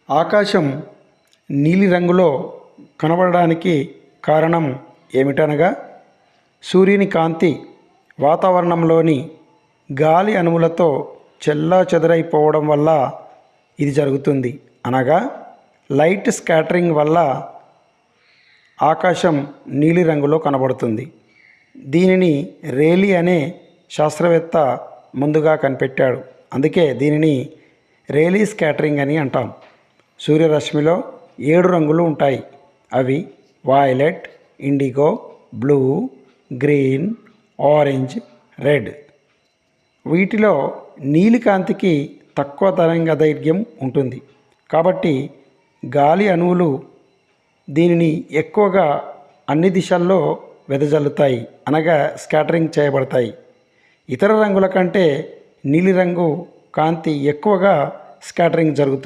ఆకాశం నీలిరంగులో కనబడడానికి కారణం ఏమిటనగా సూర్యుని కాంతి వాతావరణంలోని గాలి అణువులతో చెల్లాచెదరైపోవడం వల్ల ఇది జరుగుతుంది. అనగా లైట్ స్కాటరింగ్ వల్ల ఆకాశం నీలిరంగులో కనబడుతుంది. దీనిని రేలీ అనే శాస్త్రవేత్త ముందుగా కనిపెట్టాడు. అందుకే దీనిని రేలీ స్కాటరింగ్ అని అంటాం. సూర్యరశ్మిలో 7 రంగులు ఉంటాయి. అవి violet, IndiGo, blue, green, orange, red. వీటిలో నీలికాంతికి తక్కువ తరంగదైర్ఘ్యం ఉంటుంది. కాబట్టి గాలి అణువులు దీనిని ఎక్కువగా అన్ని దిశల్లో వెదజల్లుతాయి, అనగా స్కాటరింగ్ చేయబడతాయి. ఇతర రంగుల కంటే నీలిరంగు కాంతి ఎక్కువగా స్కాటరింగ్ జరుగుతుంది.